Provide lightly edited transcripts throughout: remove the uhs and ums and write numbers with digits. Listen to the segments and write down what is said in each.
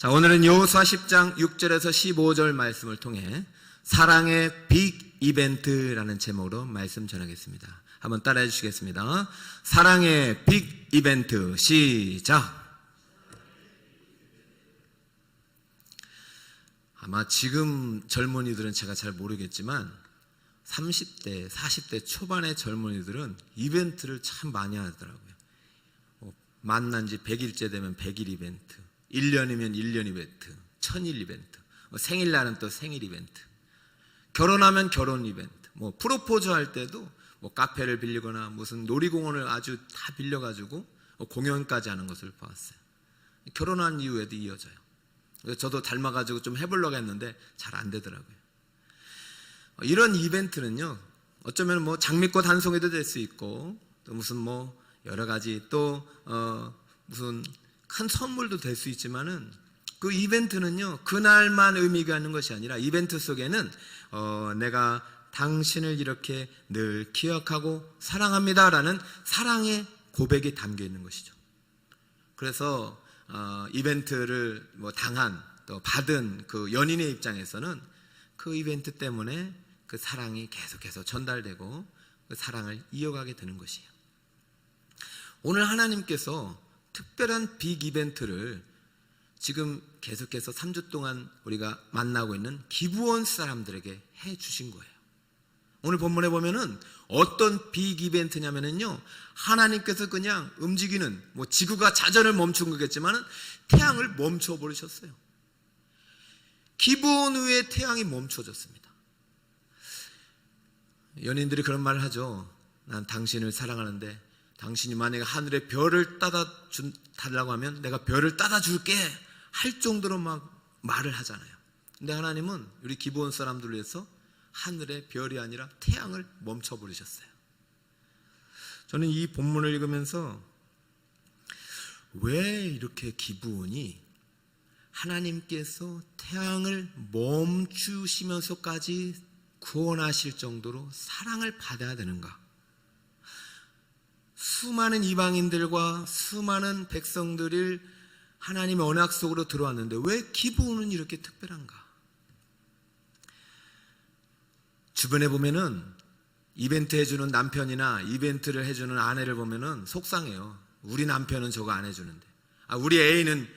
자, 오늘은 여호수아 10장 6절에서 15절 말씀을 통해 사랑의 빅 이벤트라는 제목으로 말씀 전하겠습니다. 한번 따라해 주시겠습니다. 사랑의 빅 이벤트 시작. 아마 지금 젊은이들은 제가 잘 모르겠지만 30대, 40대 초반의 젊은이들은 이벤트를 참 많이 하더라고요. 만난 지 100일째 되면 100일 이벤트, 1년이면 1년 이벤트, 1000일 이벤트, 생일날은 또 생일 이벤트, 결혼하면 결혼 이벤트, 프로포즈 할 때도 카페를 빌리거나 무슨 놀이공원을 아주 다 빌려가지고 공연까지 하는 것을 보았어요. 결혼한 이후에도 이어져요. 저도 닮아가지고 좀 해보려고 했는데 잘 안 되더라고요. 이런 이벤트는요, 어쩌면 장미꽃 한 송이도 될 수 있고, 또 무슨 여러 가지 또 무슨 큰 선물도 될 수 있지만은 그 이벤트는요, 그날만 의미가 있는 것이 아니라 이벤트 속에는 내가 당신을 이렇게 늘 기억하고 사랑합니다라는 사랑의 고백이 담겨 있는 것이죠. 그래서 이벤트를 당한 또 받은 그 연인의 입장에서는 그 이벤트 때문에 그 사랑이 계속해서 전달되고 그 사랑을 이어가게 되는 것이에요. 오늘 하나님께서 특별한 빅 이벤트를 지금 계속해서 3주 동안 우리가 만나고 있는 기브온 사람들에게 해 주신 거예요. 오늘 본문에 보면은 어떤 빅 이벤트냐면은요, 하나님께서 그냥 움직이는 지구가 자전을 멈춘 거겠지만은 태양을 멈춰 버리셨어요. 기브온 후에 태양이 멈춰졌습니다. 연인들이 그런 말을 하죠. 난 당신을 사랑하는데 당신이 만약에 하늘에 별을 따다 달라고 하면 내가 별을 따다 줄게 할 정도로 막 말을 하잖아요. 근데 하나님은 우리 기브온 사람들을 위해서 하늘의 별이 아니라 태양을 멈춰버리셨어요. 저는 이 본문을 읽으면서 왜 이렇게 기브온이 하나님께서 태양을 멈추시면서까지 구원하실 정도로 사랑을 받아야 되는가? 수많은 이방인들과 수많은 백성들을 하나님의 언약 속으로 들어왔는데 왜 기브온은 이렇게 특별한가? 주변에 보면은 이벤트 해주는 남편이나 이벤트를 해주는 아내를 보면은 속상해요. 우리 남편은 저거 안 해주는데, 우리 애인은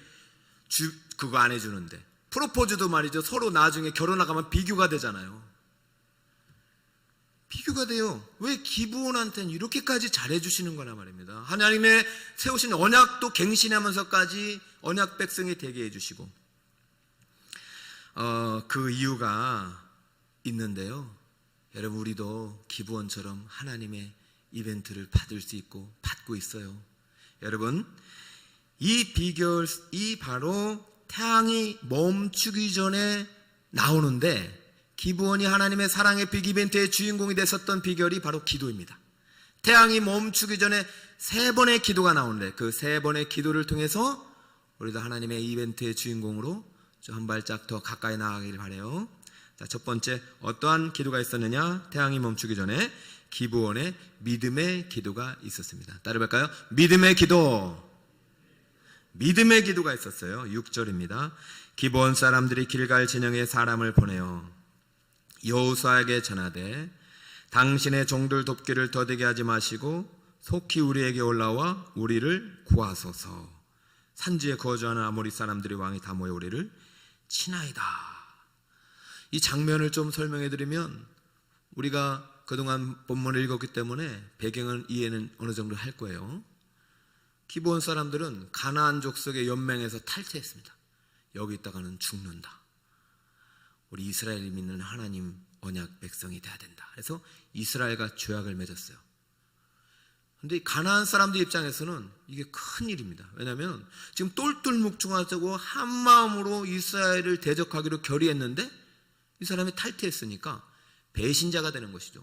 그거 안 해주는데. 프로포즈도 말이죠, 서로 나중에 결혼하가면 비교가 되잖아요. 비교가 돼요. 왜 기브온한테는 이렇게까지 잘해주시는 거나 말입니다. 하나님의 세우신 언약도 갱신하면서까지 언약 백성이 되게 해주시고, 그 이유가 있는데요. 여러분, 우리도 기브온처럼 하나님의 이벤트를 받을 수 있고 받고 있어요. 여러분, 이 비결, 바로 태양이 멈추기 전에 나오는데, 기브온이 하나님의 사랑의 빅 이벤트의 주인공이 됐었던 비결이 바로 기도입니다. 태양이 멈추기 전에 3번의 기도가 나오는데 그 3번의 기도를 통해서 우리도 하나님의 이벤트의 주인공으로 좀 한 발짝 더 가까이 나아가길 바라요. 자, 첫 번째, 어떠한 기도가 있었느냐? 태양이 멈추기 전에 기브온의 믿음의 기도가 있었습니다. 따라해볼까요? 믿음의 기도. 믿음의 기도가 있었어요. 6절입니다. 기브온 사람들이 길갈 진영에 사람을 보내어 여호수아에게 전하되 당신의 종들 돕기를 더디게 하지 마시고 속히 우리에게 올라와 우리를 구하소서. 산지에 거주하는 아모리 사람들이 왕이 다 모여 우리를 치나이다. 이 장면을 좀 설명해 드리면, 우리가 그동안 본문을 읽었기 때문에 배경은 이해는 어느 정도 할 거예요. 기브온 사람들은 가나안 족속의 연맹에서 탈퇴했습니다. 여기 있다가는 죽는다. 우리 이스라엘이 믿는 하나님 언약 백성이 돼야 된다. 그래서 이스라엘과 조약을 맺었어요. 그런데 가나안 사람들 입장에서는 이게 큰 일입니다. 왜냐하면 지금 똘똘묵중하고 한 마음으로 이스라엘을 대적하기로 결의했는데 이 사람이 탈퇴했으니까 배신자가 되는 것이죠.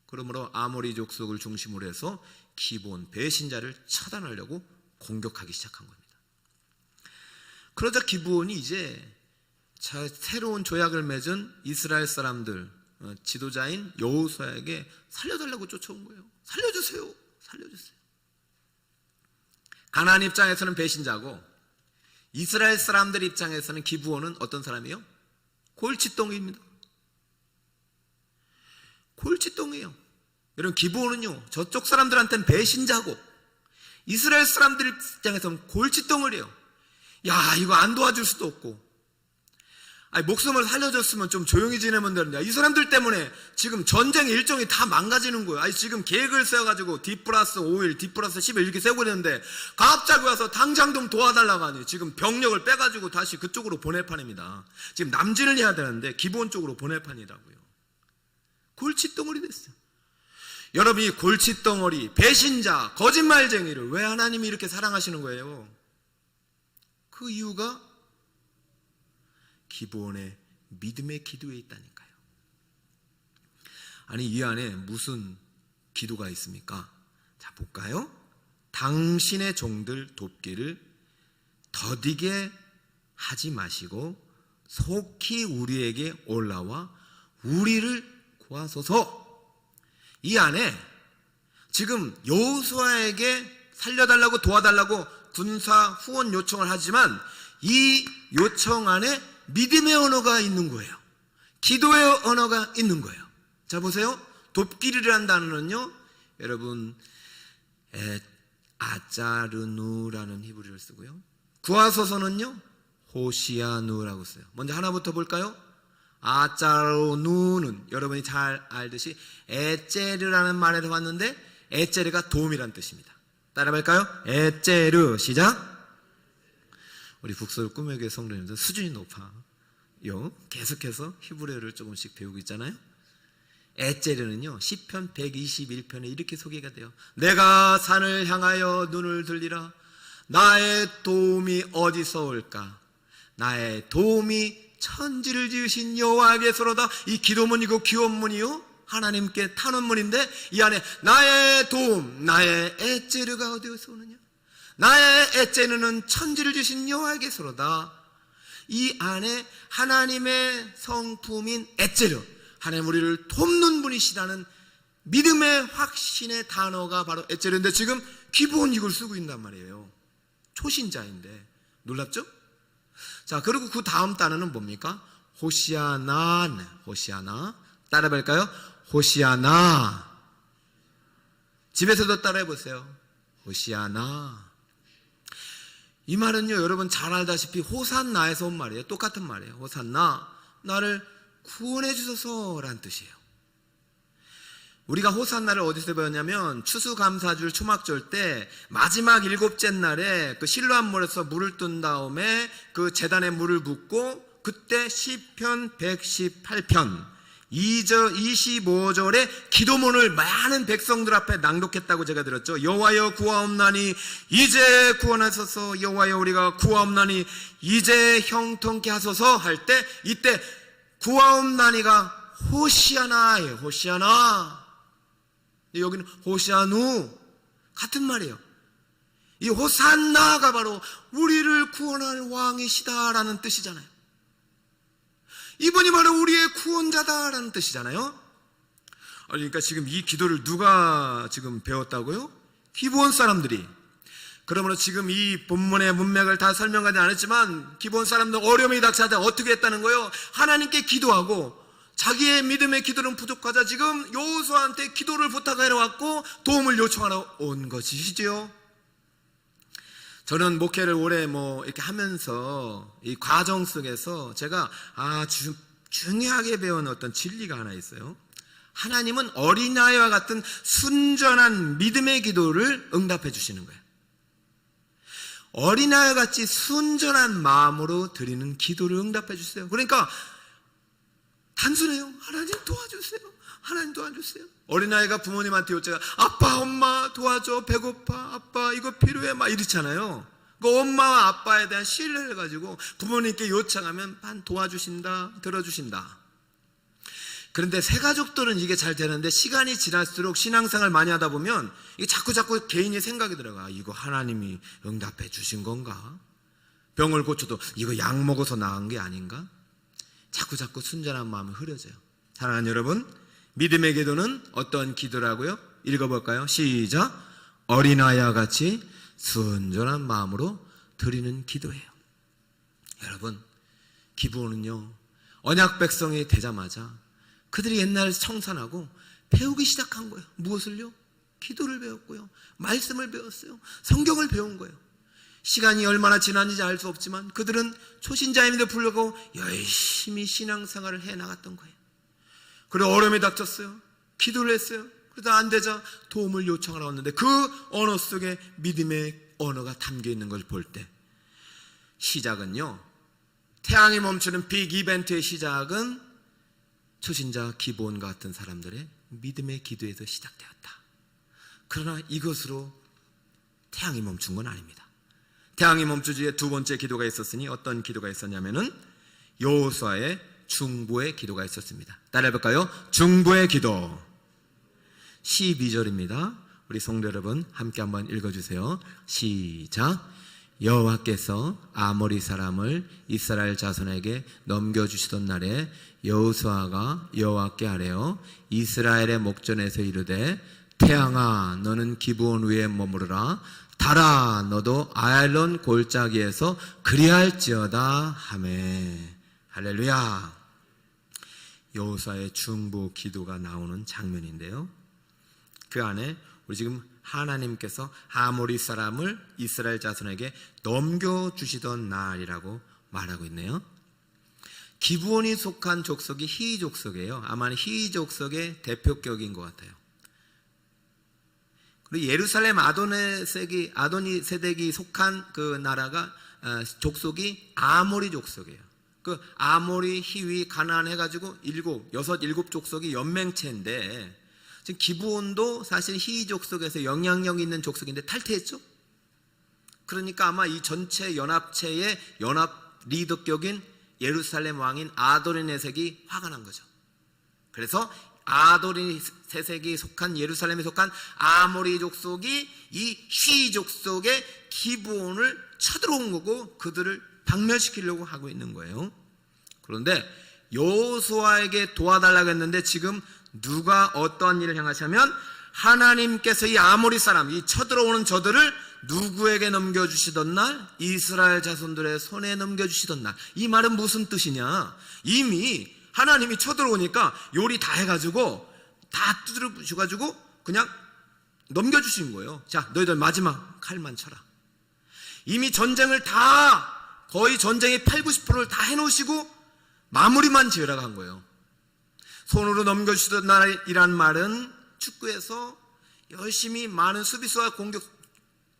그러므로 아모리 족속을 중심으로 해서 기브온 배신자를 처단하려고 공격하기 시작한 겁니다. 그러자 기브온이 이제 새로운 조약을 맺은 이스라엘 사람들 지도자인 여호수아에게 살려달라고 쫓아온 거예요. 살려주세요. 살려주세요. 가나안 입장에서는 배신자고 이스라엘 사람들 입장에서는 기브온은 어떤 사람이에요? 골칫덩이입니다. 골칫덩이에요. 여러분, 기브온은요, 저쪽 사람들한테는 배신자고 이스라엘 사람들 입장에서는 골칫덩이래요. 야, 이거 안 도와줄 수도 없고, 아니, 목숨을 살려줬으면 좀 조용히 지내면 되는데 이 사람들 때문에 지금 전쟁 일정이 다 망가지는 거예요. 아니, 지금 계획을 세워가지고 D+5일, D+10일 이렇게 세고 있는데 갑자기 와서 당장 좀 도와달라고 하니 지금 병력을 빼가지고 다시 그쪽으로 보낼 판입니다. 지금 남진을 해야 되는데 기본 쪽으로 보낼 판이라고요. 골칫덩어리 됐어요. 여러분, 이 골칫덩어리, 배신자, 거짓말쟁이를 왜 하나님이 이렇게 사랑하시는 거예요? 그 이유가 기브온의 믿음의 기도에 있다니까요. 아니, 이 안에 무슨 기도가 있습니까? 자, 볼까요? 당신의 종들 돕기를 더디게 하지 마시고 속히 우리에게 올라와 우리를 구하소서. 이 안에 지금 여호수아에게 살려달라고 도와달라고 군사 후원 요청을 하지만 이 요청 안에 믿음의 언어가 있는 거예요. 기도의 언어가 있는 거예요. 자, 보세요. 돕기리라는 단어는요, 여러분, 아짜르누라는 히브리어를 쓰고요, 구하소서는요 호시아누라고 써요. 먼저 하나부터 볼까요? 아짜르누는 여러분이 잘 알듯이 에제르라는 말에서 왔는데 에제르가 도움이란 뜻입니다. 따라볼까요? 에제르, 시작. 우리 북서울 꿈의 교회 성도님들 수준이 높아요. 계속해서 히브리어를 조금씩 배우고 있잖아요. 에제르는요, 시편 121편에 이렇게 소개가 돼요. 내가 산을 향하여 눈을 들리라. 나의 도움이 어디서 올까? 나의 도움이 천지를 지으신 여호와께서로다. 이 기도문이고 기원문이요, 하나님께 탄원문인데 이 안에 나의 도움, 나의 에제르가 어디서 오느냐? 나의 에제르는 천지를 지으신 여호와께서로다. 이 안에 하나님의 성품인 에제르, 하나님 우리를 돕는 분이시라는 믿음의 확신의 단어가 바로 에제르인데 지금 기브온 이걸 쓰고 있단 말이에요. 초신자인데 놀랍죠? 자, 그리고 그 다음 단어는 뭡니까? 호시아나. 호시아나. 따라해볼까요? 호시아나. 집에서도 따라해보세요. 호시아나. 이 말은요, 여러분 잘 알다시피 호산나에서 온 말이에요. 똑같은 말이에요. 호산나, 나를 구원해 주소서라는 뜻이에요. 우리가 호산나를 어디서 배웠냐면 추수감사절 초막절 때 마지막 7째 날에 그 실로암물에서 물을 뜬 다음에 그 제단에 물을 붓고 그때 시편 118편 2절 25절에 기도문을 많은 백성들 앞에 낭독했다고 제가 들었죠. 여호와여 구하옵나니 이제 구원하소서. 여호와여 우리가 구하옵나니 이제 형통케 하소서 할 때 이때 구하옵나니가 호시아나예요. 호시아나. 여기는 호시아누 같은 말이에요. 이 호산나가 바로 우리를 구원할 왕이시다라는 뜻이잖아요. 이분이 바로 우리의 구원자다라는 뜻이잖아요. 그러니까 지금 이 기도를 누가 지금 배웠다고요? 기브온 사람들이. 그러므로 지금 이 본문의 문맥을 다 설명하지 않았지만 기브온 사람들 어려움이 닥쳐다 어떻게 했다는 거예요? 하나님께 기도하고 자기의 믿음의 기도는 부족하자 지금 여호수아한테 기도를 부탁하러 왔고 도움을 요청하러 온 것이시죠. 저는 목회를 오래 이렇게 하면서 이 과정 속에서 제가 아주 중요하게 배운 어떤 진리가 하나 있어요. 하나님은 어린아이와 같은 순전한 믿음의 기도를 응답해 주시는 거예요. 어린아이와 같이 순전한 마음으로 드리는 기도를 응답해 주세요. 그러니까 단순해요. 하나님 도와주세요. 하나님 도와주세요. 어린아이가 부모님한테 요청해 아빠 엄마 도와줘, 배고파, 아빠 이거 필요해 막 이렇잖아요. 그 엄마와 아빠에 대한 신뢰를 가지고 부모님께 요청하면 반 도와주신다, 들어주신다. 그런데 새가족들은 이게 잘 되는데 시간이 지날수록 신앙생활 많이 하다 보면 이게 자꾸 개인의 생각이 들어가. 이거 하나님이 응답해 주신 건가? 병을 고쳐도 이거 약 먹어서 나은 게 아닌가? 자꾸 순전한 마음이 흐려져요. 사랑하는 여러분, 믿음의 기도는 어떤 기도라고요? 읽어볼까요? 시작. 어린아이와 같이 순전한 마음으로 드리는 기도예요. 여러분, 기브온은요, 언약 백성이 되자마자 그들이 옛날 청산하고 배우기 시작한 거예요. 무엇을요? 기도를 배웠고요, 말씀을 배웠어요, 성경을 배운 거예요. 시간이 얼마나 지났는지 알 수 없지만 그들은 초신자임에도 불구하고 열심히 신앙생활을 해나갔던 거예요. 그리고 어려움이 닥쳤어요. 기도를 했어요. 그러다 안 되자 도움을 요청하러 왔는데 그 언어 속에 믿음의 언어가 담겨 있는 걸 볼 때, 시작은요, 태양이 멈추는 빅 이벤트의 시작은 초신자 기브온 같은 사람들의 믿음의 기도에서 시작되었다. 그러나 이것으로 태양이 멈춘 건 아닙니다. 태양이 멈추기 위해 두 번째 기도가 있었으니 어떤 기도가 있었냐면은 여호수아의 중보의 기도가 있었습니다. 따라해볼까요? 중보의 기도. 12절입니다. 우리 성도 여러분 함께 한번 읽어주세요. 시작. 여호와께서 아모리 사람을 이스라엘 자손에게 넘겨주시던 날에 여호수아가 여호와께 아뢰어 이스라엘의 목전에서 이르되 태양아 너는 기브온 위에 머무르라, 달아 너도 아얄론 골짜기에서 그리할지어다 하매. 할렐루야. 여호수아의 중보 기도가 나오는 장면인데요, 그 안에 우리 지금 하나님께서 아모리 사람을 이스라엘 자손에게 넘겨주시던 날이라고 말하고 있네요. 기브온이 속한 족속이 히위 족속이에요. 아마 히위 족속의 대표격인 것 같아요. 그리고 예루살렘 아도니세덱이 속한 그 나라가 족속이 아모리 족속이에요. 그 아모리, 히위, 가나안 해가지고 일곱 족속이 연맹체인데, 지금 기브온도 사실 히위 족속에서 영향력 있는 족속인데 탈퇴했죠. 그러니까 아마 이 전체 연합체의 연합 리더격인 예루살렘 왕인 아도니세덱이 화가 난 거죠. 그래서 아도니세덱이 속한 예루살렘에 속한 아모리 족속이 이 히위 족속의 기브온을 쳐들어온 거고 그들을 박멸시키려고 하고 있는 거예요. 그런데 여호수아에게 도와달라고 했는데 지금 누가 어떠한 일을 행하시냐면 하나님께서 이 아모리 사람, 이 쳐들어오는 저들을 누구에게 넘겨주시던 날? 이스라엘 자손들의 손에 넘겨주시던 날. 이 말은 무슨 뜻이냐? 이미 하나님이 쳐들어오니까 요리 다 해가지고 다 두드려 주셔가지고 그냥 넘겨주신 거예요. 자, 너희들 마지막 칼만 쳐라. 이미 전쟁을 다, 거의 전쟁의 80~90%를 다 해놓으시고 마무리만 지으라고 한 거예요. 손으로 넘겨주시던 날이란 말은 축구에서 열심히 많은 수비수와 공격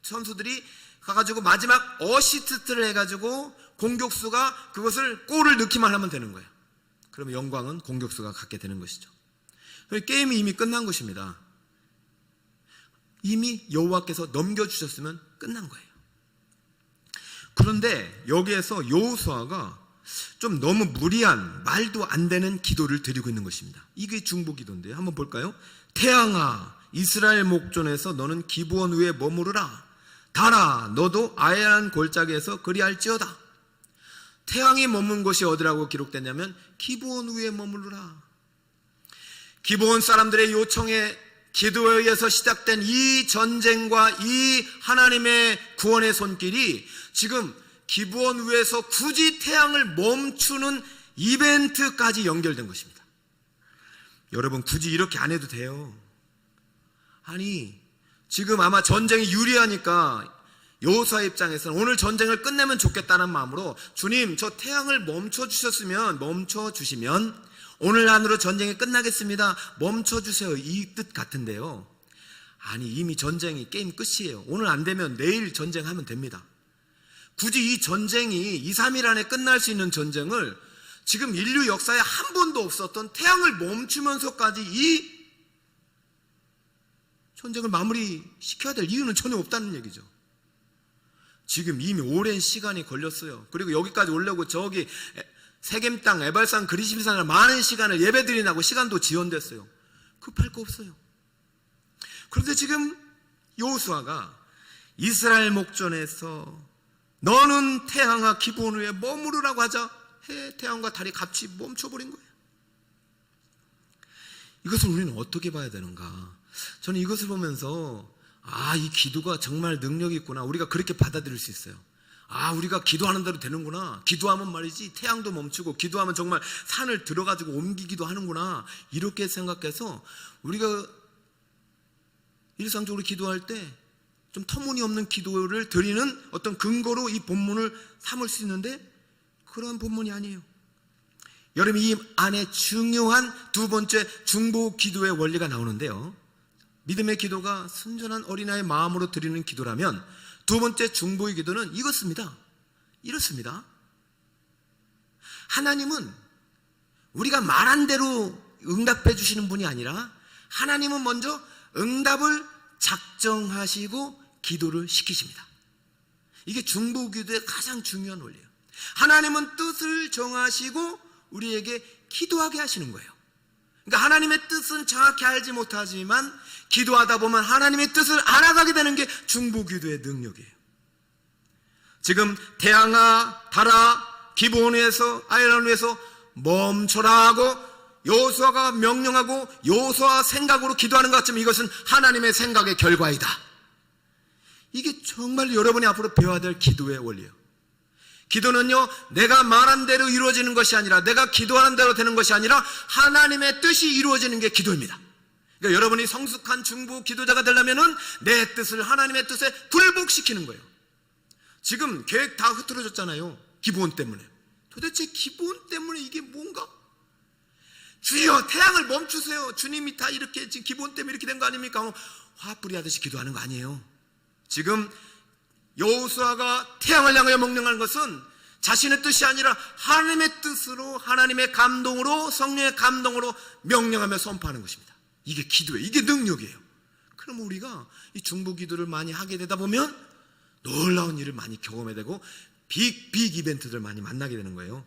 선수들이 가가지고 마지막 어시스트를 해가지고 공격수가 그것을 골을 넣기만 하면 되는 거예요. 그러면 영광은 공격수가 갖게 되는 것이죠. 게임이 이미 끝난 것입니다. 이미 여호와께서 넘겨주셨으면 끝난 거예요. 그런데 여기에서 여호수아가 좀 너무 무리한, 말도 안 되는 기도를 드리고 있는 것입니다. 이게 중보 기도인데요. 한번 볼까요? 태양아 이스라엘 목전에서 너는 기브온 위에 머무르라, 달아 너도 아얄론 골짜기에서 그리할지어다. 태양이 머문 곳이 어디라고 기록됐냐면 기브온 위에 머무르라. 기브온 사람들의 요청에 기도에 의해서 시작된 이 전쟁과 이 하나님의 구원의 손길이 지금 기브온 위에서 굳이 태양을 멈추는 이벤트까지 연결된 것입니다. 여러분, 굳이 이렇게 안 해도 돼요. 아니, 지금 아마 전쟁이 유리하니까 여호수아 입장에서는 오늘 전쟁을 끝내면 좋겠다는 마음으로 주님, 저 태양을 멈춰주시면 오늘 안으로 전쟁이 끝나겠습니다. 멈춰주세요. 이 뜻 같은데요. 아니, 이미 전쟁이 게임 끝이에요. 오늘 안 되면 내일 전쟁하면 됩니다. 굳이 이 전쟁이 2~3일 안에 끝날 수 있는 전쟁을 지금 인류 역사에 한 번도 없었던 태양을 멈추면서까지 이 전쟁을 마무리시켜야 될 이유는 전혀 없다는 얘기죠. 지금 이미 오랜 시간이 걸렸어요. 그리고 여기까지 오려고 저기 세겜 땅, 에발산, 그리심산을 많은 시간을 예배드리라고 시간도 지연됐어요. 급할 거 없어요. 그런데 지금 여호수아가 이스라엘 목전에서 너는 태양아 기브온 위에 머무르라고 하자 태양과 달이 같이 멈춰버린 거예요. 이것을 우리는 어떻게 봐야 되는가? 저는 이것을 보면서 이 기도가 정말 능력이 있구나, 우리가 그렇게 받아들일 수 있어요. 우리가 기도하는 대로 되는구나. 기도하면 말이지 태양도 멈추고, 기도하면 정말 산을 들어가지고 옮기기도 하는구나. 이렇게 생각해서 우리가 일상적으로 기도할 때 좀 터무니없는 기도를 드리는 어떤 근거로 이 본문을 삼을 수 있는데, 그런 본문이 아니에요. 여러분, 이 안에 중요한 두 번째 중보 기도의 원리가 나오는데요, 믿음의 기도가 순전한 어린아이의 마음으로 드리는 기도라면 두 번째 중보의 기도는 이렇습니다. 하나님은 우리가 말한 대로 응답해 주시는 분이 아니라, 하나님은 먼저 응답을 작정하시고 기도를 시키십니다. 이게 중보 기도의 가장 중요한 원리예요. 하나님은 뜻을 정하시고 우리에게 기도하게 하시는 거예요. 그러니까 하나님의 뜻은 정확히 알지 못하지만 기도하다 보면 하나님의 뜻을 알아가게 되는 게 중보 기도의 능력이에요. 지금 태양아 달아 기브온에서 아이론에서 멈춰라 하고 여호수아가 명령하고 여호수아 생각으로 기도하는 것 같지만, 이것은 하나님의 생각의 결과이다. 이게 정말 여러분이 앞으로 배워야 될 기도의 원리예요. 기도는요, 내가 말한 대로 이루어지는 것이 아니라, 내가 기도하는 대로 되는 것이 아니라 하나님의 뜻이 이루어지는 게 기도입니다. 그러니까 여러분이 성숙한 중보 기도자가 되려면은 내 뜻을 하나님의 뜻에 굴복시키는 거예요. 지금 계획 다 흐트러졌잖아요. 기브온 때문에. 도대체 기브온 때문에 이게 뭔가? 주여 태양을 멈추세요. 주님이 다 이렇게 지금 기브온 때문에 이렇게 된 거 아닙니까? 화뿌리 하듯이 기도하는 거 아니에요. 지금 여호수아가 태양을 향하여 명령하는 것은 자신의 뜻이 아니라 하나님의 뜻으로, 하나님의 감동으로, 성령의 감동으로 명령하며 선포하는 것입니다. 이게 기도예요. 이게 능력이에요. 그럼 우리가 이 중보 기도를 많이 하게 되다 보면 놀라운 일을 많이 경험하게 되고 빅 이벤트들 많이 만나게 되는 거예요.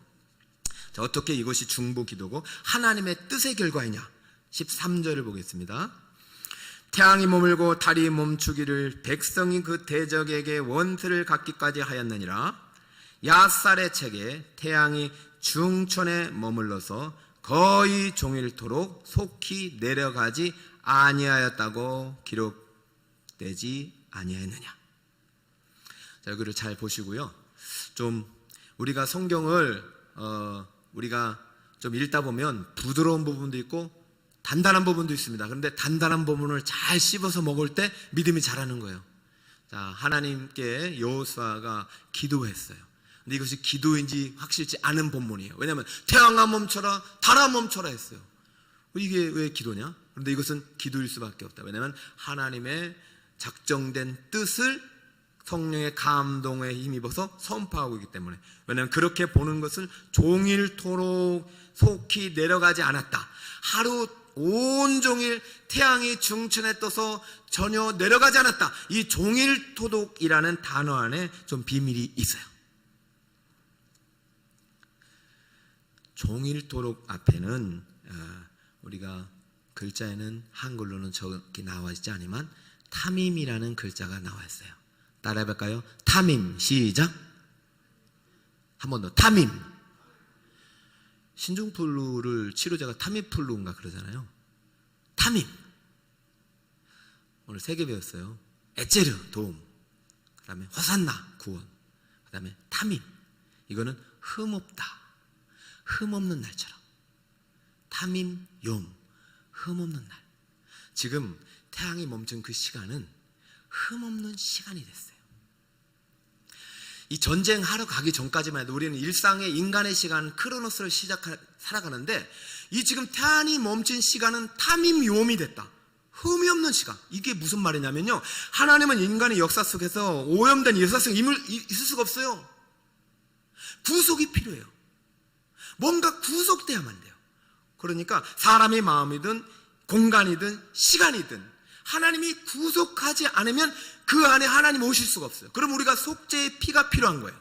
자, 어떻게 이것이 중보 기도고 하나님의 뜻의 결과이냐? 13절을 보겠습니다. 태양이 머물고 달이 멈추기를 백성이 그 대적에게 원수를 갖기까지 하였느니라. 야살의 책에 태양이 중천에 머물러서 거의 종일토록 속히 내려가지 아니하였다고 기록되지 아니하였느냐. 자, 여기를 잘 보시고요. 좀 우리가 성경을 우리가 좀 읽다 보면 부드러운 부분도 있고 단단한 부분도 있습니다. 그런데 단단한 부분을 잘 씹어서 먹을 때 믿음이 자라는 거예요. 자, 하나님께 여호수아가 기도했어요. 근데 이것이 기도인지 확실치 않은 본문이에요. 왜냐하면 태양아 멈춰라, 달아 멈춰라 했어요. 이게 왜 기도냐? 그런데 이것은 기도일 수밖에 없다. 왜냐하면 하나님의 작정된 뜻을 성령의 감동에 힘입어서 선포하고 있기 때문에. 왜냐하면 그렇게 보는 것을 종일토록 속히 내려가지 않았다. 하루 온종일 태양이 중천에 떠서 전혀 내려가지 않았다. 이 종일토록이라는 단어 안에 좀 비밀이 있어요. 종일토록 앞에는 우리가 글자에는 한글로는 저기 나와 있지 않지만 타밈이라는 글자가 나와 있어요. 따라해볼까요? 타밈. 시작. 한 번 더. 타밈. 신종플루를 치료제가 타미플루인가 그러잖아요. 타밈. 오늘 3개 배웠어요. 에제르 도움, 그 다음에 호산나 구원, 그 다음에 타밈. 이거는 흠없다, 흠없는 날처럼. 타밈 욤, 흠없는 날. 지금 태양이 멈춘 그 시간은 흠없는 시간이 됐어요. 이 전쟁하러 가기 전까지만 해도 우리는 일상의 인간의 시간 크로노스를 살아가는데, 이 지금 태양이 멈춘 시간은 타밈 욤이 됐다. 흠이 없는 시간. 이게 무슨 말이냐면요, 하나님은 인간의 역사 속에서 오염된 역사성 있을 수가 없어요. 구속이 필요해요. 뭔가 구속돼야만 돼요. 그러니까 사람의 마음이든 공간이든 시간이든 하나님이 구속하지 않으면 그 안에 하나님 오실 수가 없어요. 그럼 우리가 속죄의 피가 필요한 거예요.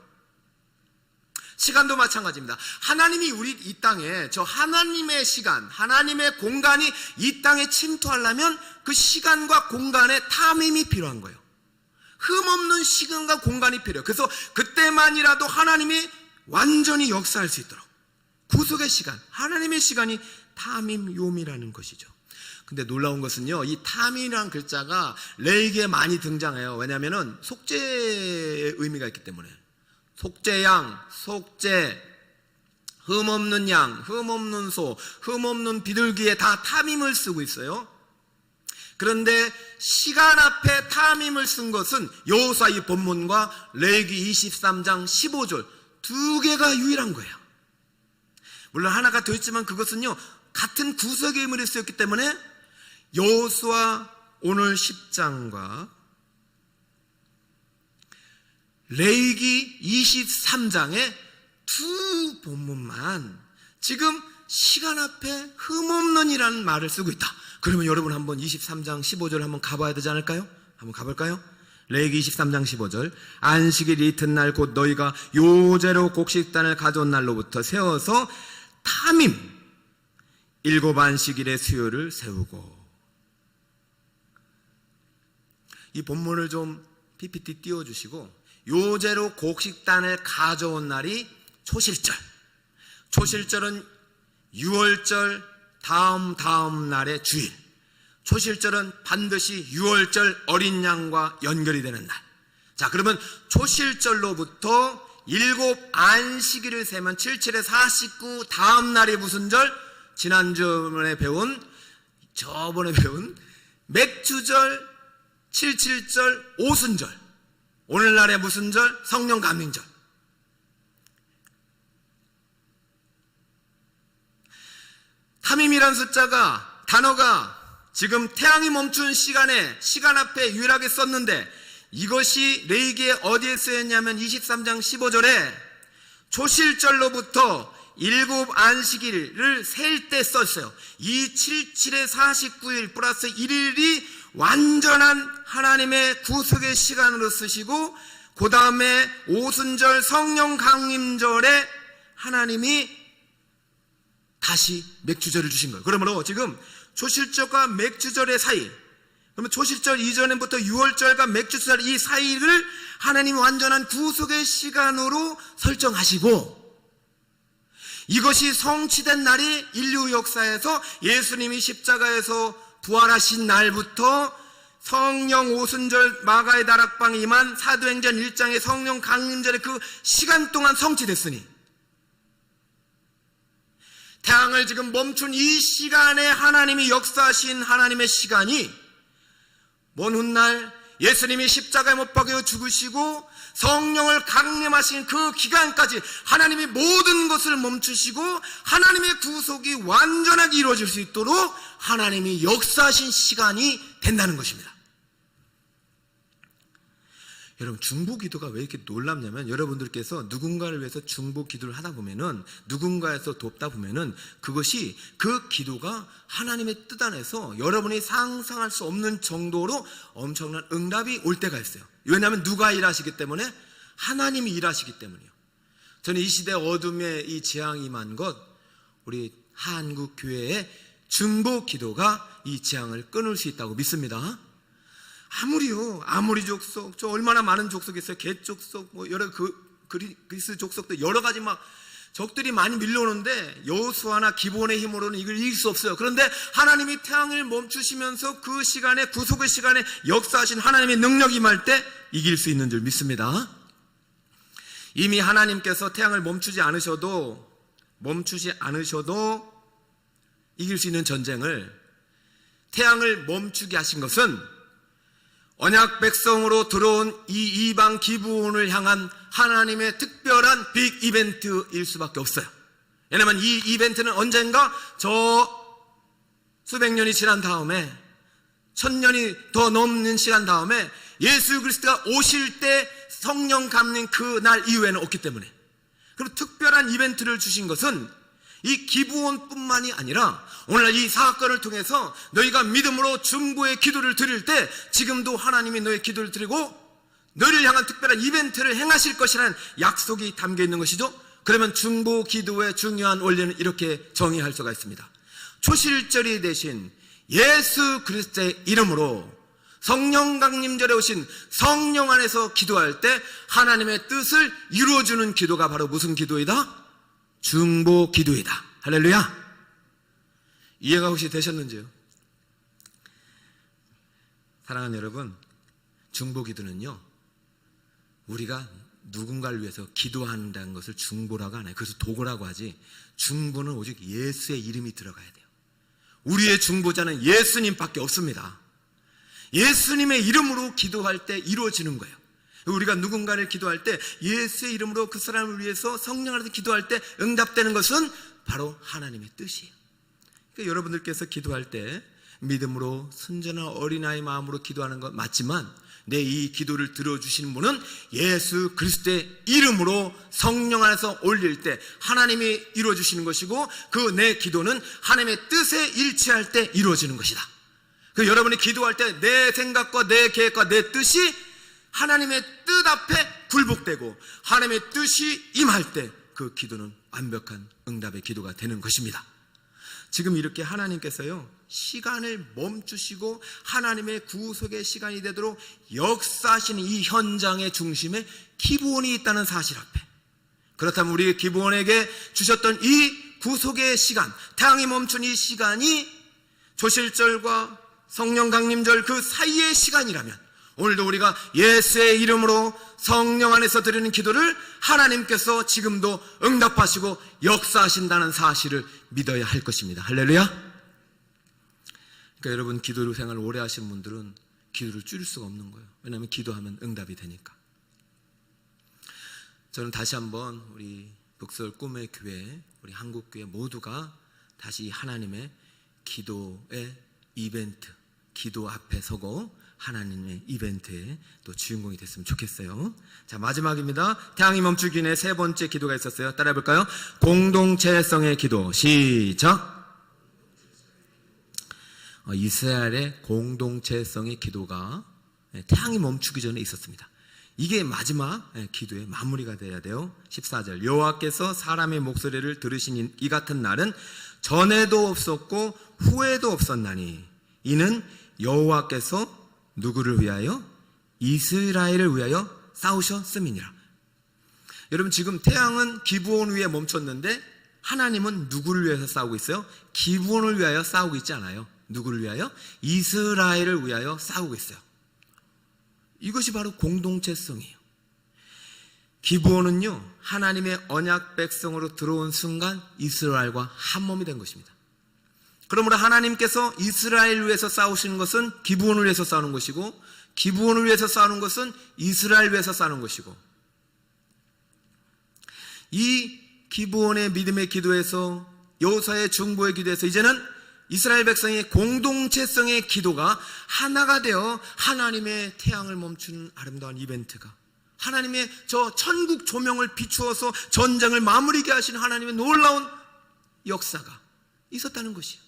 시간도 마찬가지입니다. 하나님이 우리 이 땅에, 저 하나님의 시간, 하나님의 공간이 이 땅에 침투하려면 그 시간과 공간에 탐임이 필요한 거예요. 흠없는 시간과 공간이 필요해요. 그래서 그때만이라도 하나님이 완전히 역사할 수 있도록 구속의 시간, 하나님의 시간이 탐임 욤이라는 것이죠. 근데 놀라운 것은요, 이 탐임이라는 글자가 레이기에 많이 등장해요. 왜냐하면 속죄의 의미가 있기 때문에. 속죄양, 속죄, 흠없는 양, 흠없는 소, 흠없는 비둘기에 다 탐임을 쓰고 있어요. 그런데 시간 앞에 탐임을 쓴 것은 여호수아 이 본문과 레위기 23장 15절 두 개가 유일한 거예요. 물론 하나가 더 있지만 그것은요, 같은 구석의 인물이 쓰였기 때문에 여호수아 오늘 10장과 레위기 23장의 두 본문만 지금 시간 앞에 흠없는이라는 말을 쓰고 있다. 그러면 여러분 한번 23장 15절 한번 가봐야 되지 않을까요? 한번 가볼까요? 레위기 23장 15절 안식일 이튿날 곧 너희가 요제로 곡식단을 가져온 날로부터 세워서 탐임 7 안식일의 수요를 세우고. 이 본문을 좀 PPT 띄워주시고, 요제로 곡식단을 가져온 날이 초실절. 초실절은 6월절 다음 날의 주일. 초실절은 반드시 6월절 어린 양과 연결이 되는 날. 자, 그러면 초실절로부터 7 안식일을 세면 77에 49 다음 날이 무슨 절? 저번에 배운 맥주절, 77절, 오순절. 오늘날의 무슨 절? 성령 감림절. 탐임이란 단어가 지금 태양이 멈춘 시간 앞에 유일하게 썼는데, 이것이 레위기에 어디에 쓰였냐면 23장 15절에 초실절로부터 7 안식일을 셀 때 썼어요. 이 77에 49일 플러스 1일이 완전한 하나님의 구속의 시간으로 쓰시고, 그 다음에 오순절 성령 강림절에 하나님이 다시 맥주절을 주신 거예요. 그러므로 지금 초실절과 맥주절의 사이, 그러면 초실절 이전부터 6월절과 맥주절 이 사이를 하나님이 완전한 구속의 시간으로 설정하시고, 이것이 성취된 날이 인류 역사에서 예수님이 십자가에서 부활하신 날부터 성령 오순절 마가의 다락방에 임한 사도행전 1장의 성령 강림절의 그 시간 동안 성취됐으니, 태양을 지금 멈춘 이 시간에 하나님이 역사하신 하나님의 시간이 먼 훗날 예수님이 십자가에 못 박혀 죽으시고 성령을 강림하신 그 기간까지 하나님이 모든 것을 멈추시고 하나님의 구속이 완전하게 이루어질 수 있도록 하나님이 역사하신 시간이 된다는 것입니다. 여러분, 중보 기도가 왜 이렇게 놀랍냐면, 여러분들께서 누군가를 위해서 중보 기도를 하다 보면은, 누군가에서 돕다 보면은 그것이 그 기도가 하나님의 뜻 안에서 여러분이 상상할 수 없는 정도로 엄청난 응답이 올 때가 있어요. 왜냐하면 누가 일하시기 때문에? 하나님이 일하시기 때문이에요. 저는 이 시대 어둠에 이 재앙이 임한 것, 우리 한국 교회의 중보 기도가 이 재앙을 끊을 수 있다고 믿습니다. 아무리 족속, 저 얼마나 많은 족속이 있어요. 개 족속, 뭐 여러 그리스 족속도 여러 가지 막 적들이 많이 밀려오는데 여호수아나 기본의 힘으로는 이걸 이길 수 없어요. 그런데 하나님이 태양을 멈추시면서 그 시간에, 구속의 시간에 역사하신 하나님의 능력이 임할 때 이길 수 있는 줄 믿습니다. 이미 하나님께서 태양을 멈추지 않으셔도 이길 수 있는 전쟁을, 태양을 멈추게 하신 것은 언약 백성으로 들어온 이 이방 기브온을 향한 하나님의 특별한 빅 이벤트일 수밖에 없어요. 왜냐하면 이 이벤트는 언젠가 저 수백 년이 지난 다음에, 1000년이 더 넘는 시간 다음에 예수 그리스도가 오실 때 성령 감는 그 날 이후에는 없기 때문에, 그리고 특별한 이벤트를 주신 것은 이 기브온뿐만이 아니라 오늘날 이 사건을 통해서 너희가 믿음으로 중보의 기도를 드릴 때 지금도 하나님이 너의 기도를 드리고 너희를 향한 특별한 이벤트를 행하실 것이라는 약속이 담겨 있는 것이죠. 그러면 중보 기도의 중요한 원리는 이렇게 정의할 수가 있습니다. 초실절이 되신 예수 그리스도의 이름으로 성령 강림절에 오신 성령 안에서 기도할 때 하나님의 뜻을 이루어주는 기도가 바로 무슨 기도이다? 중보 기도이다. 할렐루야. 이해가 혹시 되셨는지요? 사랑하는 여러분, 중보 기도는요, 우리가 누군가를 위해서 기도한다는 것을 중보라고 안 해요. 그래서 도구라고 하지, 중보는 오직 예수의 이름이 들어가야 돼요. 우리의 중보자는 예수님밖에 없습니다. 예수님의 이름으로 기도할 때 이루어지는 거예요. 우리가 누군가를 기도할 때 예수의 이름으로 그 사람을 위해서 성령 안에서 기도할 때 응답되는 것은 바로 하나님의 뜻이에요. 그러니까 여러분들께서 기도할 때 믿음으로 순전한 어린아이 마음으로 기도하는 것 맞지만, 내 이 기도를 들어주시는 분은 예수 그리스도의 이름으로 성령 안에서 올릴 때 하나님이 이루어주시는 것이고, 그 내 기도는 하나님의 뜻에 일치할 때 이루어지는 것이다. 그 여러분이 기도할 때 내 생각과 내 계획과 내 뜻이 하나님의 뜻 앞에 굴복되고 하나님의 뜻이 임할 때 그 기도는 완벽한 응답의 기도가 되는 것입니다. 지금 이렇게 하나님께서요, 시간을 멈추시고 하나님의 구속의 시간이 되도록 역사하시는 이 현장의 중심에 기브온이 있다는 사실 앞에, 그렇다면 우리 기브온에게 주셨던 이 구속의 시간, 태양이 멈춘 이 시간이 조실절과 성령 강림절 그 사이의 시간이라면, 오늘도 우리가 예수의 이름으로 성령 안에서 드리는 기도를 하나님께서 지금도 응답하시고 역사하신다는 사실을 믿어야 할 것입니다. 할렐루야. 그러니까 여러분, 기도 생활을 오래 하신 분들은 기도를 줄일 수가 없는 거예요. 왜냐하면 기도하면 응답이 되니까. 저는 다시 한번 우리 북서울 꿈의 교회, 우리 한국교회 모두가 다시 하나님의 기도의 이벤트, 기도 앞에 서고 하나님의 이벤트의 또 주인공이 됐으면 좋겠어요. 자, 마지막입니다. 태양이 멈추기 전에 세 번째 기도가 있었어요. 따라해 볼까요? 공동체성의 기도. 시작. 이스라엘의 공동체성의 기도가 태양이 멈추기 전에 있었습니다. 이게 마지막 기도의 마무리가 돼야 돼요. 14절, 여호와께서 사람의 목소리를 들으신 이 같은 날은 전에도 없었고 후에도 없었나니, 이는 여호와께서 누구를 위하여? 이스라엘을 위하여 싸우셨음이니라. 여러분, 지금 태양은 기브온 위에 멈췄는데 하나님은 누구를 위해서 싸우고 있어요? 기브온을 위하여 싸우고 있지 않아요. 누구를 위하여? 이스라엘을 위하여 싸우고 있어요. 이것이 바로 공동체성이에요. 기브온은요, 하나님의 언약 백성으로 들어온 순간 이스라엘과 한 몸이 된 것입니다. 그러므로 하나님께서 이스라엘을 위해서 싸우시는 것은 기브온을 위해서 싸우는 것이고, 기브온을 위해서 싸우는 것은 이스라엘을 위해서 싸우는 것이고, 이 기브온의 믿음의 기도에서, 여호수아의 중보의 기도에서 이제는 이스라엘 백성의 공동체성의 기도가 하나가 되어 하나님의 태양을 멈추는 아름다운 이벤트가, 하나님의 저 천국 조명을 비추어서 전쟁을 마무리게 하시는 하나님의 놀라운 역사가 있었다는 것이에요.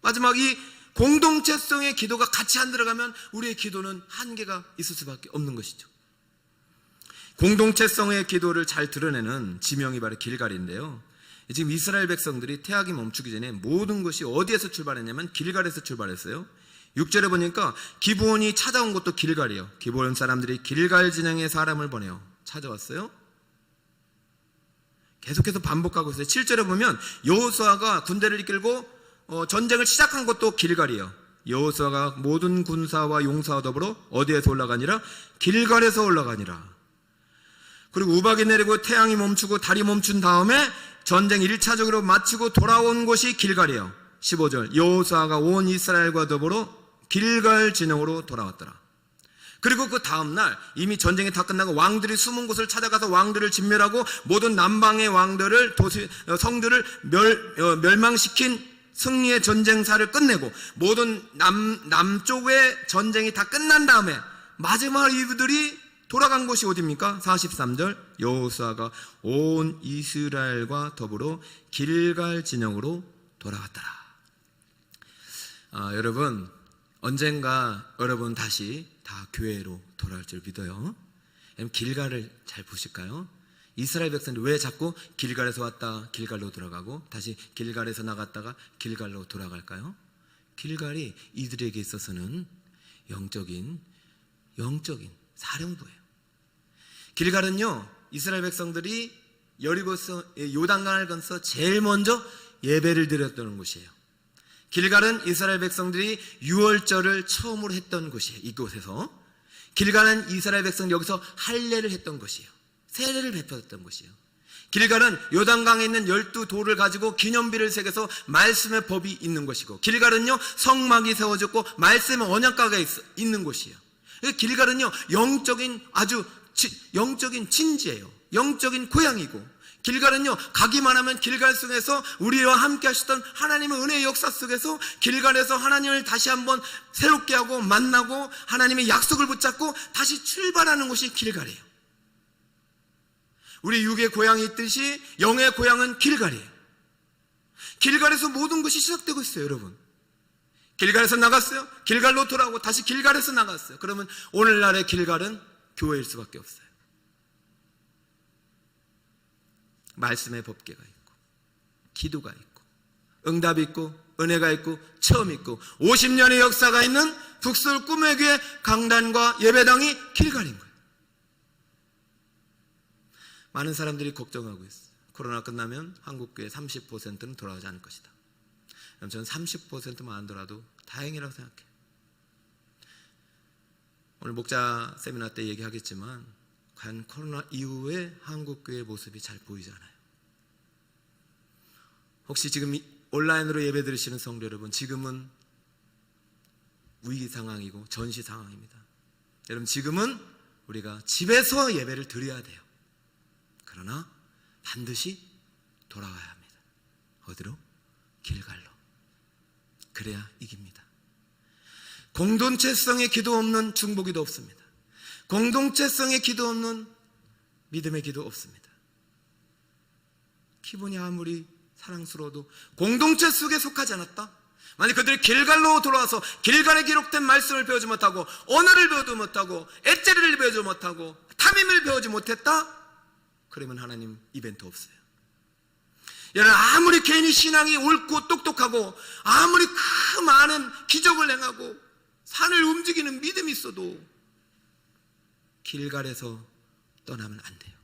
마지막 이 공동체성의 기도가 같이 안 들어가면 우리의 기도는 한계가 있을 수밖에 없는 것이죠. 공동체성의 기도를 잘 드러내는 지명이 바로 길갈인데요. 지금 이스라엘 백성들이 태양이 멈추기 전에 모든 것이 어디에서 출발했냐면 길갈에서 출발했어요. 6절에 보니까 기브온이 찾아온 것도 길갈이에요. 기브온 사람들이 길갈 진영에 사람을 보내요. 찾아왔어요. 계속해서 반복하고 있어요. 7절에 보면 여호수아가 군대를 이끌고 전쟁을 시작한 것도 길갈이에요. 여호수아가 모든 군사와 용사와 더불어 어디에서 올라가니라? 길갈에서 올라가니라. 그리고 우박이 내리고 태양이 멈추고 달이 멈춘 다음에 전쟁 1차적으로 마치고 돌아온 곳이 길갈이에요. 15절, 여호수아가 온 이스라엘과 더불어 길갈 진영으로 돌아왔더라. 그리고 그 다음날 이미 전쟁이 다 끝나고 왕들이 숨은 곳을 찾아가서 왕들을 진멸하고 모든 남방의 왕들을 성들을 멸망시킨 승리의 전쟁사를 끝내고 모든 남쪽의 전쟁이 다 끝난 다음에 마지막 이들이 돌아간 곳이 어디입니까? 43절, 여호수아가 온 이스라엘과 더불어 길갈 진영으로 돌아갔더라. 여러분, 언젠가 여러분 다시 다 교회로 돌아올 줄 믿어요. 길갈을 잘 보실까요? 이스라엘 백성들이 왜 자꾸 길갈에서 왔다 길갈로 돌아가고 다시 길갈에서 나갔다가 길갈로 돌아갈까요? 길갈이 이들에게 있어서는 영적인 사령부예요. 길갈은요, 이스라엘 백성들이 여리고서 요단강을 건서 제일 먼저 예배를 드렸던 곳이에요. 길갈은 이스라엘 백성들이 유월절을 처음으로 했던 곳이에요. 이곳에서 길갈은 이스라엘 백성들이 여기서 할례를 했던 곳이에요. 세례를 베풀었던 곳이에요. 길갈은 요단강에 있는 12돌을 가지고 기념비를 새겨서 말씀의 법이 있는 곳이고, 길갈은요 성막이 세워졌고 말씀의 언약궤가 있는 곳이에요. 길갈은요 아주 영적인 진지예요. 영적인 고향이고, 길갈은요 가기만 하면 길갈 속에서 우리와 함께 하셨던 하나님의 은혜의 역사 속에서 길갈에서 하나님을 다시 한번 새롭게 하고 만나고 하나님의 약속을 붙잡고 다시 출발하는 곳이 길갈이에요. 우리 육의 고향이 있듯이 영의 고향은 길갈이에요. 길갈에서 모든 것이 시작되고 있어요. 여러분, 길갈에서 나갔어요, 길갈로 돌아오고 다시 길갈에서 나갔어요. 그러면 오늘날의 길갈은 교회일 수밖에 없어요. 말씀의 법궤가 있고, 기도가 있고, 응답이 있고, 은혜가 있고, 체험 있고, 50년의 역사가 있는 북서울 꿈의 교회 강단과 예배당이 길갈인 거예요. 많은 사람들이 걱정하고 있어요. 코로나 끝나면 한국교회 30%는 돌아오지 않을 것이다. 그럼 저는 30%만 안 돌아도 다행이라고 생각해요. 오늘 목자 세미나 때 얘기하겠지만 과연 코로나 이후에 한국교회의 모습이 잘 보이지 않아요. 혹시 지금 온라인으로 예배 드리시는 성도 여러분, 지금은 위기 상황이고 전시 상황입니다. 여러분, 지금은 우리가 집에서 예배를 드려야 돼요. 그러나 반드시 돌아와야 합니다. 어디로? 길갈로. 그래야 이깁니다. 공동체성의 기도 없는 중보기도 없습니다. 공동체성의 기도 없는 믿음의 기도 없습니다. 기분이 아무리 사랑스러워도 공동체 속에 속하지 않았다? 만약 그들이 길갈로 돌아와서 길갈에 기록된 말씀을 배우지 못하고 언어를 배우지 못하고 엣제를 배우지 못하고 탐임을 배우지 못했다? 그러면 하나님 이벤트 없어요. 여러분, 아무리 개인이 신앙이 옳고 똑똑하고 아무리 그 많은 기적을 행하고 산을 움직이는 믿음이 있어도 길갈에서 떠나면 안 돼요.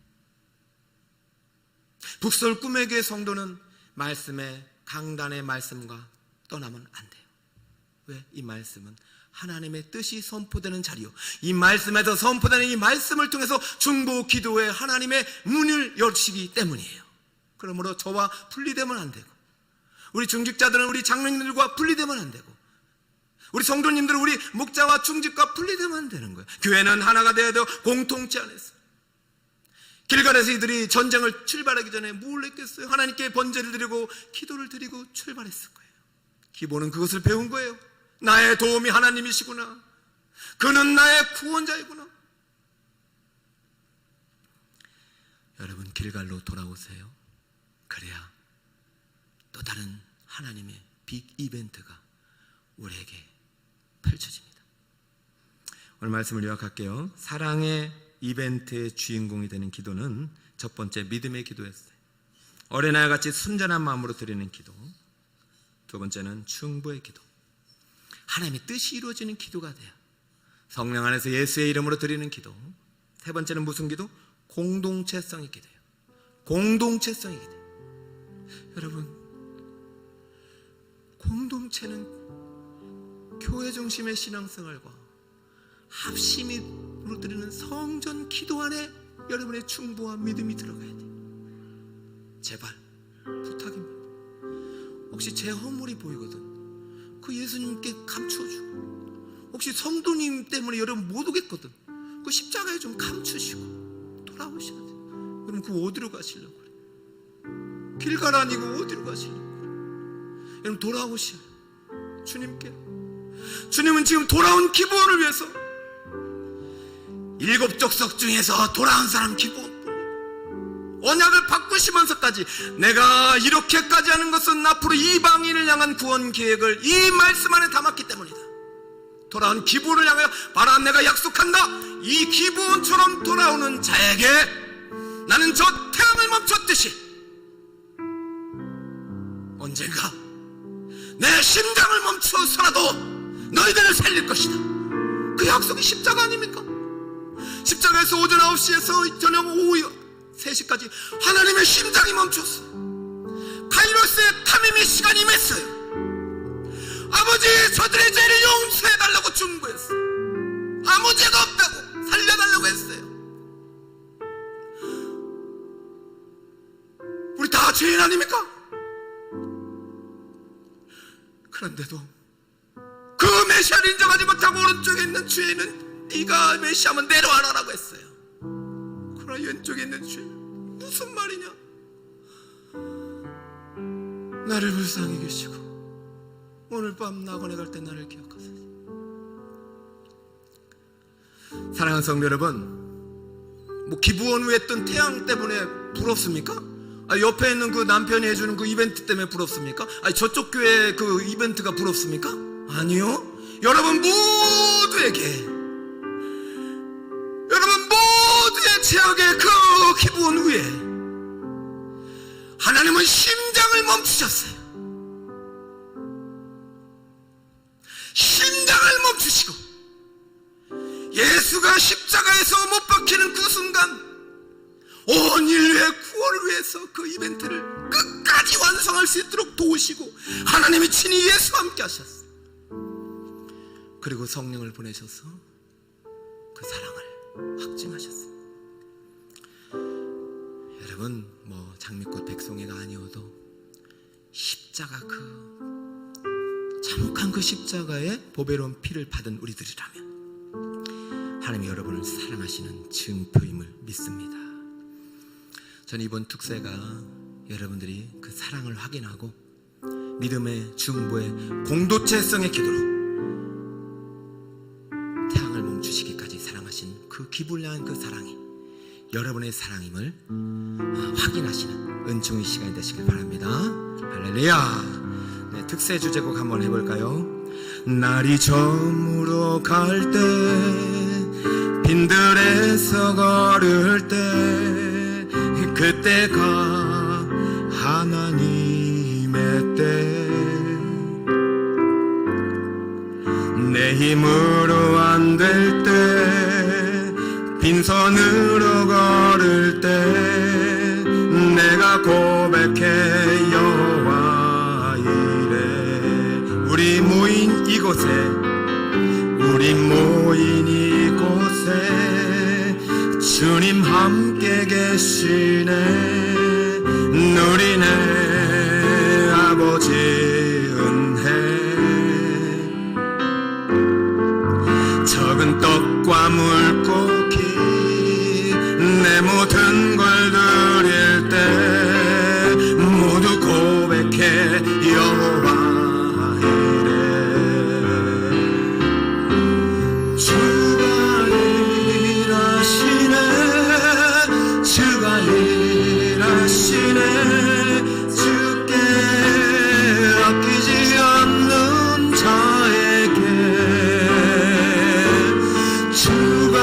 북서울 꿈의 교회 성도는 말씀의 강단의 말씀과 떠나면 안 돼요. 왜? 이 말씀은 하나님의 뜻이 선포되는 자리요, 이 말씀에서 선포되는 이 말씀을 통해서 중보 기도에 하나님의 문을 여시기 때문이에요. 그러므로 저와 분리되면 안 되고, 우리 중직자들은 우리 장로님들과 분리되면 안 되고, 우리 성도님들은 우리 목자와 중직과 분리되면 안 되는 거예요. 교회는 하나가 되어야 돼요. 공통체 안에서. 길갈에서 이들이 전쟁을 출발하기 전에 뭘 했겠어요? 하나님께 번제를 드리고 기도를 드리고 출발했을 거예요. 기본은 그것을 배운 거예요. 나의 도움이 하나님이시구나, 그는 나의 구원자이구나. 여러분, 길갈로 돌아오세요. 그래야 또 다른 하나님의 빅 이벤트가 우리에게 펼쳐집니다. 오늘 말씀을 요약할게요. 사랑의 이벤트의 주인공이 되는 기도는 첫 번째 믿음의 기도였어요. 어린아이와 같이 순전한 마음으로 드리는 기도. 두 번째는 충보의 기도. 하나님의 뜻이 이루어지는 기도가 돼요. 성령 안에서 예수의 이름으로 드리는 기도. 세 번째는 무슨 기도? 공동체성의 기도예요. 공동체성의 기도. 여러분, 공동체는 교회 중심의 신앙생활과 합심으로 드리는 성전 기도 안에 여러분의 충보와 믿음이 들어가야 돼요. 제발 부탁입니다. 혹시 제 허물이 보이거든, 그 예수님께 감추어주고, 혹시 성도님 때문에 여러분 못 오겠거든, 그 십자가에 좀 감추시고 돌아오셔야 돼요. 그럼 그 어디로 가시려고 그래요? 길갈 아니고 어디로 가시려고 그래요? 여러분, 돌아오셔요. 주님께. 주님은 지금 돌아온 기부원을 위해서 7 족속 중에서 돌아온 사람 기부원, 언약을 바꾸시면서까지 내가 이렇게까지 하는 것은 앞으로 이방인을 향한 구원 계획을 이 말씀 안에 담았기 때문이다. 돌아온 기부원을 향하여 바라 내가 약속한다. 이 기부원처럼 돌아오는 자에게 나는 저 태양을 멈췄듯이 언젠가 내 심장을 멈추어서라도 너희들을 살릴 것이다. 그 약속이 십자가 아닙니까? 십자가에서 오전 9시에서 저녁 오후 3시까지 하나님의 심장이 멈췄어요. 카이로스의 탐임의 시간이 임했어요. 아버지, 저들의 죄를 용서해달라고 중보했어요. 아무 죄가 없다고 살려달라고 했어요. 죄인 아닙니까? 그런데도 그 메시아를 인정하지 못하고 오른쪽에 있는 죄인은 네가 메시아면 내려와라라고 했어요. 그러나 왼쪽에 있는 죄인은 무슨 말이냐? 나를 불쌍히 계시고 오늘 밤 낙원에 갈 때 나를 기억하소서. 사랑하는 성도 여러분, 뭐 기부원 후에 뜬 태양 때문에 부럽습니까? 옆에 있는 그 남편이 해주는 그 이벤트 때문에 부럽습니까? 저쪽 교회 그 이벤트가 부럽습니까? 아니요. 여러분 모두에게, 여러분 모두의 최악의 그 기부원 후에 하나님은 심장을 멈추셨어요. 심장을 멈추시고 예수가 십자가에서 못 박히는 그 순간 온 인류의 구원을 위해서 그 이벤트를 끝까지 완성할 수 있도록 도우시고 하나님이 친히 예수와 함께 하셨어요. 그리고 성령을 보내셔서 그 사랑을 확증하셨어요. 여러분, 뭐 장미꽃 백송이가 아니어도 십자가 그 참혹한 그 십자가의 보배로운 피를 받은 우리들이라면 하나님이 여러분을 사랑하시는 증표임을 믿습니다. 저는 이번 특세가 여러분들이 그 사랑을 확인하고 믿음의 중보의 공동체성의 기도로 태양을 멈추시기까지 사랑하신 그 기부를 향한 그 사랑이 여러분의 사랑임을 확인하시는 은총의 시간이 되시길 바랍니다. 할렐루야. 네, 특세 주제곡 한번 해볼까요? 날이 저물어 갈 때 빈들에서 걸을 때 그때가 하나님의 때 내 힘으로 안 될 때 빈손으로 걸을 때 내가 고백해 여호와 이래 우리 모인 이곳에 우리 모인 이곳에 주님 함께 계시네 누리네 아버지 은혜 적은 떡과 물고기 내 모든 걸 드릴 때 모두 고백해 여호와 이래 주가 일하시네 주가 일하시네 주께 아끼지 않는 자에게 주가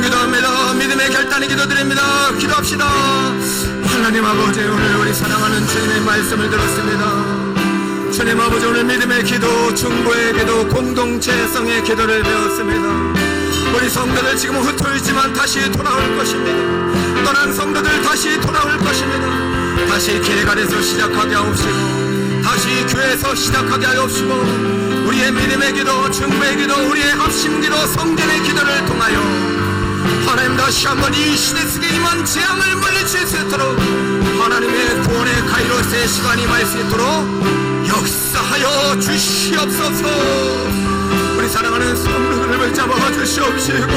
간절한 기도합니다. 믿음의 결단의 기도드립니다. 기도합시다. 하나님 아버지, 오늘 우리 사랑하는 주님의 말씀을 들었습니다. 주님 아버지, 오늘 믿음의 기도, 중보의 기도, 공동체성의 기도를 배웠습니다. 우리 성도들 지금 흩어있지만 다시 돌아올 것입니다. 떠난 성도들 다시 돌아올 것입니다. 다시 길갈에서 시작하게 하옵시고, 다시 교회에서 시작하게 하옵시고, 우리의 믿음의 기도, 중보의 기도, 우리의 합심 기도, 성전의 기도를 통하여 하나님 다시 한번 이 시대 속에 임한 재앙을 물리칠 수 있도록, 하나님의 구원의 카이로스의 시간이 임할 수 있도록 역사하여 주시옵소서. 우리 사랑하는 성도들을 잡아 주시옵시고,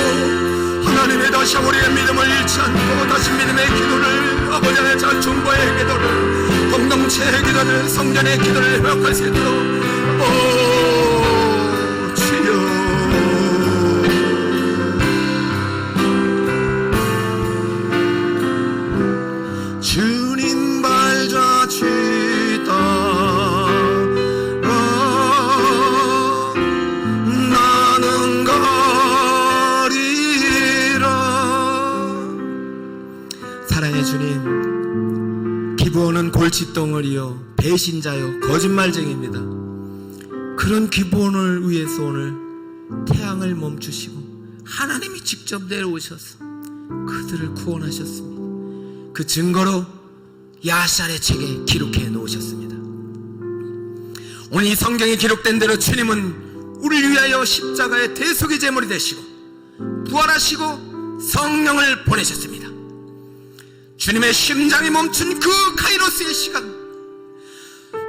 하나님의 다시 우리의 믿음을 잃지 않고 다시 믿음의 기도를, 아버지 안에 자 중보의 기도를, 공동체의 기도를, 성전의 기도를 회복할 수 있도록 주여. 주님 발자취 따라 나는 가리라. 사랑의 주님, 기브온은 골칫덩어리요, 배신자요, 거짓말쟁이입니다. 그런 기브온을 위해서 오늘 태양을 멈추시고 하나님이 직접 내려오셔서 그들을 구원하셨습니다. 그 증거로 야샬의 책에 기록해 놓으셨습니다. 오늘 이 성경에 기록된 대로 주님은 우리를 위하여 십자가의 대속의 제물이 되시고 부활하시고 성령을 보내셨습니다. 주님의 심장이 멈춘 그 카이로스의 시간,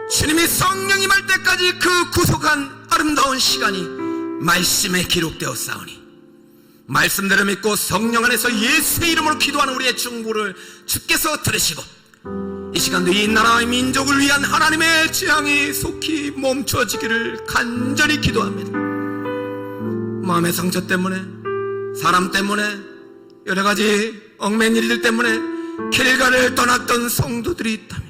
주님이 성령이 임할 때까지 그 구속한 아름다운 시간이 말씀에 기록되었사오니, 말씀대로 믿고 성령 안에서 예수의 이름으로 기도하는 우리의 중보를 주께서 들으시고, 이 시간도 이 나라의 민족을 위한 하나님의 재앙이 속히 멈춰지기를 간절히 기도합니다. 마음의 상처 때문에, 사람 때문에, 여러가지 얽매인 일들 때문에 길갈을 떠났던 성도들이 있다면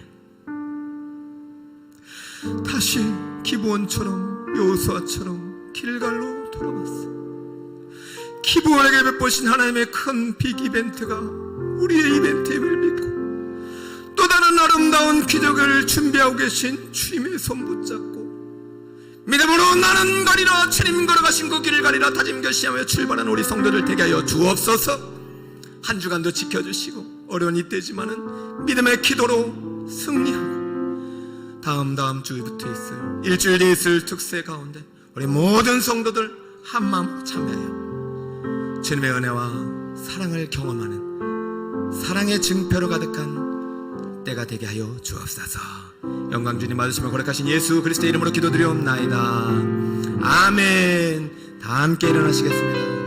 다시 기브온처럼, 여호수아처럼 길갈로 돌아왔어. 기브온에게 베푸신 하나님의 큰 빅 이벤트가 우리의 이벤트임을 믿고, 또 다른 아름다운 기적을 준비하고 계신 주님의 손 붙잡고 믿음으로 나는 가리라, 주님 걸어가신 그 길을 가리라 다짐 결심하며 출발한 우리 성도들 되게 하여 주옵소서. 한 주간도 지켜주시고, 어려운 이때지만은 믿음의 기도로 승리하고, 다음 주부터 있을 일주일 뒤에 있을 특세 가운데 우리 모든 성도들 한마음으로 참여하여 주님의 은혜와 사랑을 경험하는 사랑의 증표로 가득한 때가 되게 하여 주옵소서. 영광 주님 받으시며 거룩하신 예수 그리스도의 이름으로 기도드리옵나이다. 아멘. 다 함께 일어나시겠습니다.